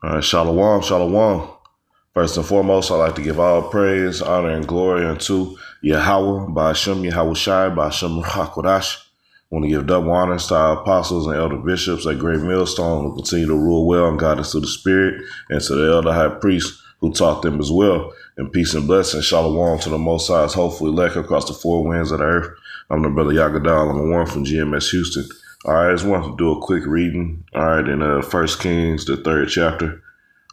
All right, shalom, shalom. First and foremost, I'd like to give all praise, honor, and glory unto Yahweh, Ba'ashem Yahweh Shai, Ba'ashem HaKodash. I want to give double honors to our apostles and elder bishops at Great Millstone who continue to rule well and guide us through the Spirit, and to the elder high priest who taught them as well. And peace and blessings, shalom to the Most High's hopeful elect across the four winds of the earth. I'm the brother Yagadal. I'm the one from GMS Houston. All right, I just wanted to do a quick reading. All right, in 1 Kings, the 3rd chapter.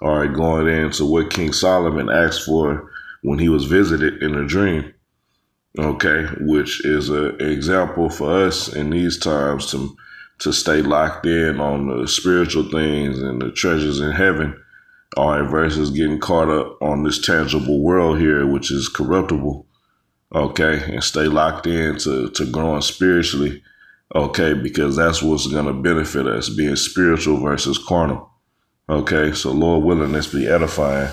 All right, going into what King Solomon asked for when he was visited in a dream. Okay, which is an example for us in these times to stay locked in on the spiritual things and the treasures in heaven. All right, versus getting caught up on this tangible world here, which is corruptible. Okay, and stay locked in to growing spiritually. Okay, because that's what's going to benefit us, being spiritual versus carnal. Okay, so Lord willing, let's be edifying.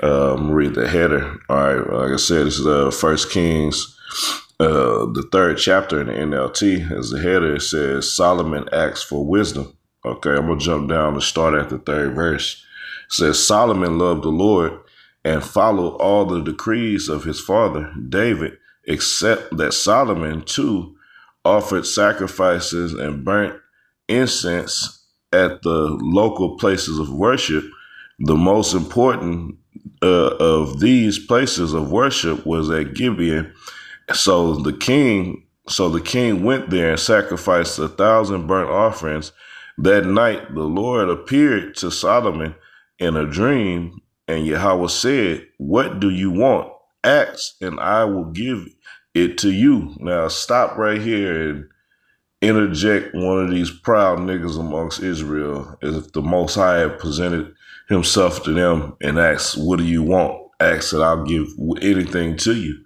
Read the header. All right, like I said, this is 1 Kings, the 3rd chapter in the NLT. As the header, it says, Solomon asks for wisdom. Okay, I'm going to jump down and start at the 3rd verse. It says, Solomon loved the Lord and followed all the decrees of his father, David, except that Solomon, too, offered sacrifices and burnt incense at the local places of worship. The most important of these places of worship was at Gibeon. So the king went there and sacrificed 1,000 burnt offerings. That night, the Lord appeared to Solomon in a dream, and Yahweh said, "What do you want? Ask, and I will give it to you." Now stop right here and interject one of these proud niggas amongst Israel as if the Most High had presented himself to them and asked, "What do you want?" Ask and I'll give anything to you.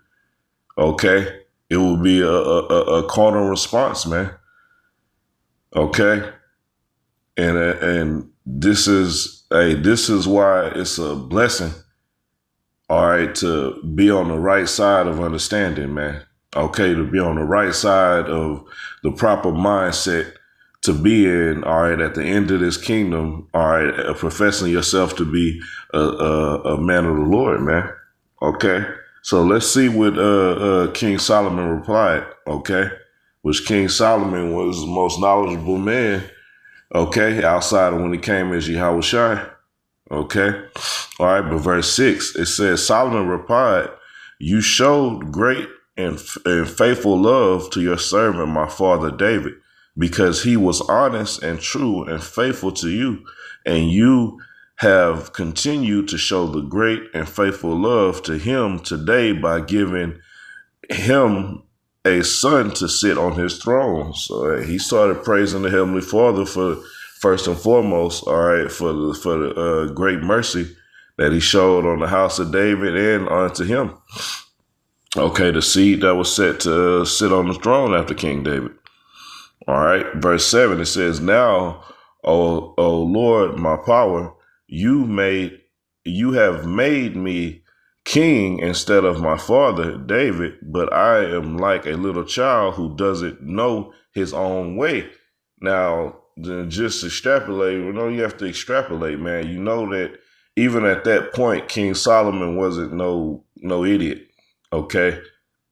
Okay? It will be a carnal response, man. Okay? And this is why it's a blessing, all right, to be on the right side of understanding, man. Okay, to be on the right side of the proper mindset to be in, all right, at the end of this kingdom, all right, professing yourself to be a man of the Lord, man. Okay, so let's see what King Solomon replied, okay, which King Solomon was the most knowledgeable man, okay, outside of when he came as Yahweh Shai. Okay. All right. But verse 6, it says, Solomon replied, "You showed great and faithful love to your servant, my father David, because he was honest and true and faithful to you. And you have continued to show the great and faithful love to him today by giving him a son to sit on his throne." So he started praising the Heavenly Father for, first and foremost, all right, for the great mercy that he showed on the house of David and unto him. Okay, the seed that was set to sit on the throne after King David. All right, verse 7, it says, "Now, O Lord, my power, you have made me king instead of my father David, but I am like a little child who doesn't know his own way." Now, just extrapolate, you have to extrapolate, man. You know that even at that point, King Solomon wasn't no idiot. Okay,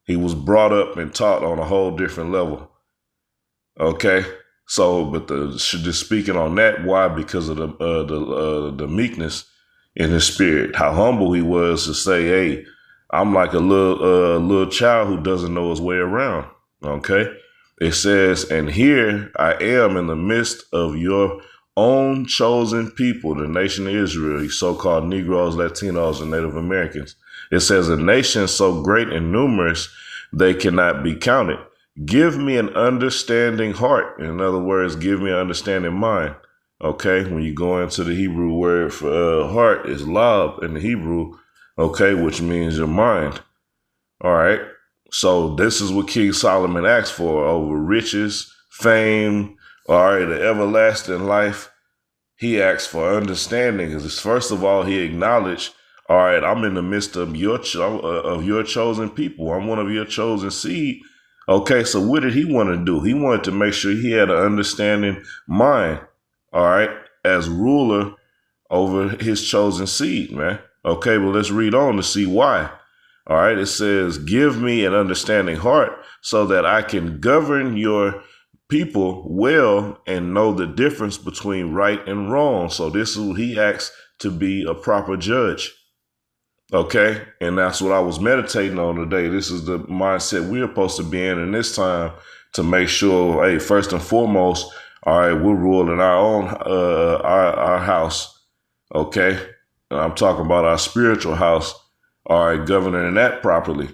he was brought up and taught on a whole different level. Okay, so but just speaking on that, why? Because of the meekness in his spirit, how humble he was to say, "Hey, I'm like a little child who doesn't know his way around." Okay, it says, "And here I am in the midst of your own chosen people, the nation of Israel, so-called Negroes, Latinos, and Native Americans." It says, "A nation so great and numerous they cannot be counted. Give me an understanding heart." In other words, give me an understanding mind. Okay, when you go into the Hebrew word for heart is lab in the Hebrew, okay, which means your mind. All right, so this is what King Solomon asked for over riches, fame, all right, the everlasting life. He asked for understanding. Because first of all, he acknowledged, all right, I'm in the midst of your chosen people. I'm one of your chosen seed. Okay, so what did he want to do? He wanted to make sure he had an understanding mind, all right, as ruler, over his chosen seed, man. Okay, well, let's read on to see why. All right, it says, give me an understanding heart so that I can govern your people well and know the difference between right and wrong. So this is what he asks to be a proper judge. Okay, and that's what I was meditating on today. This is the mindset we're supposed to be in this time to make sure, hey, first and foremost, all right, we're ruling our own, our house. Okay, and I'm talking about our spiritual house. All right, governing that properly.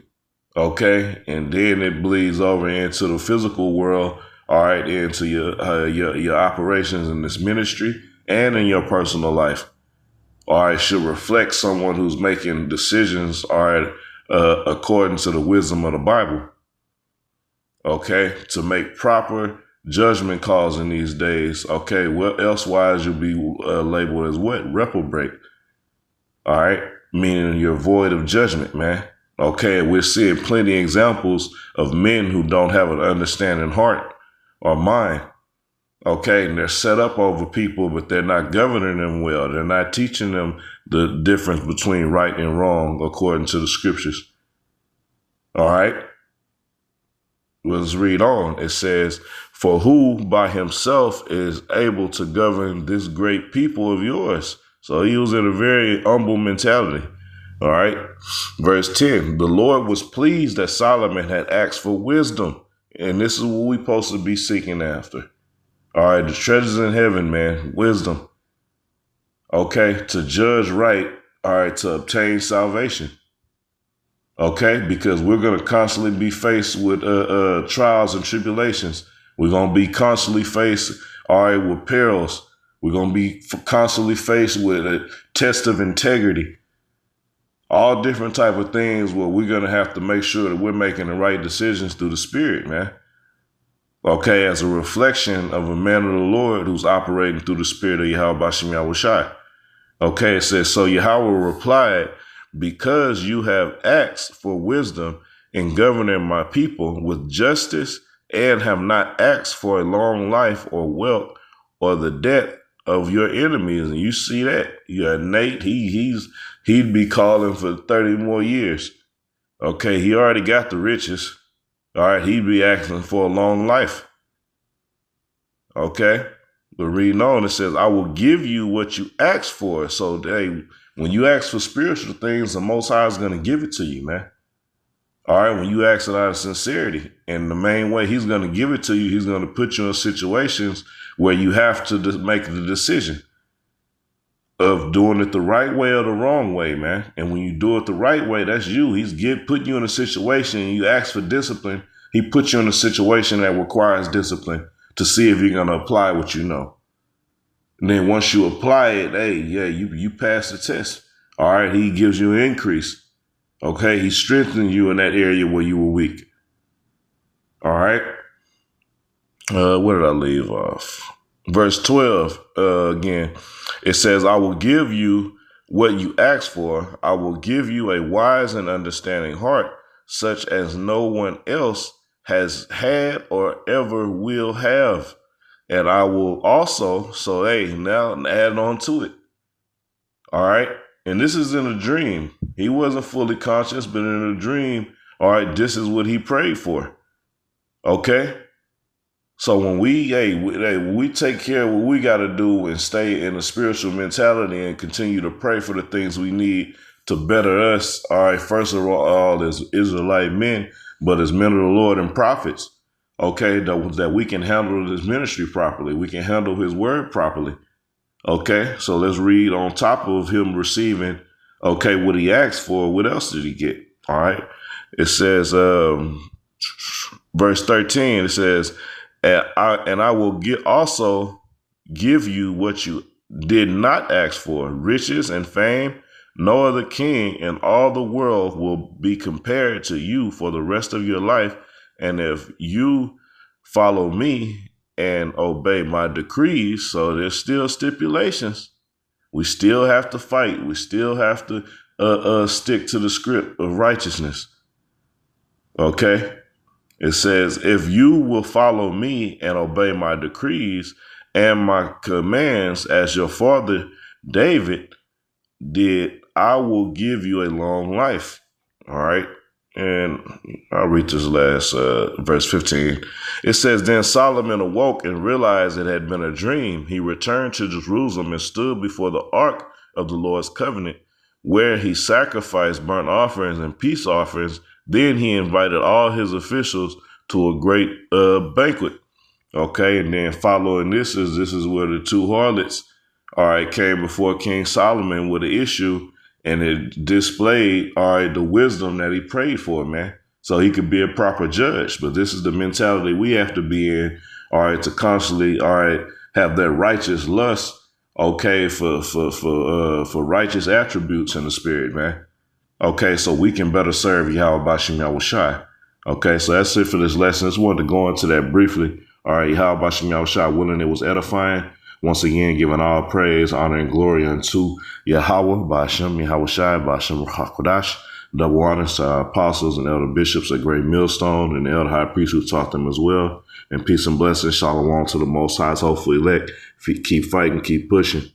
Okay, and then it bleeds over into the physical world. All right, into your operations in this ministry and in your personal life. All right, should reflect someone who's making decisions. All right, according to the wisdom of the Bible. Okay, to make proper judgment calls in these days. Okay, what elsewise you'll be labeled as what? Reprobate. All right, meaning you're void of judgment, man. Okay, we're seeing plenty of examples of men who don't have an understanding heart or mind. Okay, and they're set up over people, but they're not governing them well. They're not teaching them the difference between right and wrong according to the scriptures. All right, let's read on. It says, for who by himself is able to govern this great people of yours? So he was in a very humble mentality. All right. Verse 10, the Lord was pleased that Solomon had asked for wisdom. And this is what we're supposed to be seeking after. All right. The treasures in heaven, man. Wisdom. Okay. To judge right. All right. To obtain salvation. Okay. Because we're going to constantly be faced with trials and tribulations. We're going to be constantly faced, all right, with perils. We're going to be constantly faced with a test of integrity. All different type of things where we're going to have to make sure that we're making the right decisions through the Spirit, man. Okay, as a reflection of a man of the Lord who's operating through the Spirit of Yahweh Bashem Yahushai. Okay, it says, so Yahweh replied, because you have asked for wisdom in governing my people with justice and have not asked for a long life or wealth or the death of your enemies. And you see that. Yeah, Nate, he'd be calling for 30 more years. Okay, he already got the riches. All right, he'd be asking for a long life. Okay, but reading on, it says, I will give you what you ask for. So when you ask for spiritual things, the Most High is going to give it to you, man. All right, when you ask it out of sincerity, and the main way he's going to give it to you, he's going to put you in situations where you have to make the decision of doing it the right way or the wrong way, man. And when you do it the right way, that's you. He's putting you in a situation and you ask for discipline. He puts you in a situation that requires discipline to see if you're going to apply what you know. And then once you apply it, hey, yeah, you pass the test. All right, he gives you an increase. Okay, he strengthened you in that area where you were weak. All right. Where did I leave off? Verse 12, again, it says, I will give you what you ask for. I will give you a wise and understanding heart, such as no one else has had or ever will have. And I will also, so hey, now add on to it. All right. And this is in a dream. He wasn't fully conscious, but in a dream, all right, this is what he prayed for. Okay. So when we take care of what we got to do and stay in a spiritual mentality and continue to pray for the things we need to better us, all right, first of all, as Israelite men, but as men of the Lord and prophets, okay, that we can handle this ministry properly. We can handle his word properly. Okay, so let's read on top of him receiving, okay, what he asked for. What else did he get? All right, it says, verse 13, it says, and I will also give you what you did not ask for, riches and fame. No other king in all the world will be compared to you for the rest of your life. And if you follow me and obey my decrees, so there's still stipulations. We still have to fight. We still have to stick to the script of righteousness. Okay. It says, if you will follow me and obey my decrees and my commands as your father David did, I will give you a long life. All right. And I'll read this last verse 15. It says, Then Solomon awoke and realized it had been a dream. He returned to Jerusalem and stood before the ark of the Lord's covenant, where he sacrificed burnt offerings and peace offerings. Then he invited all his officials to a great banquet. Okay, and then following this is where the two harlots, all right, came before King Solomon with an issue, and it displayed, all right, the wisdom that he prayed for, man, so he could be a proper judge. But this is the mentality we have to be in, all right, to constantly, all right, have that righteous lust, okay, for righteous attributes in the spirit, man. Okay, so we can better serve Yahweh Bashim Yahushai. Okay, so that's it for this lesson. I just wanted to go into that briefly. All right, Yahweh Bashim Yahushai, willing it was edifying. Once again, giving all praise, honor, and glory unto Yahweh, Ba'ashem, Yahushai, Ba'ashem, Ruach double honors to our apostles and elder bishops at Great Millstone and the elder high priest who taught them as well. And peace and blessings, shalom to the Most High's hopeful elect. Keep fighting, keep pushing.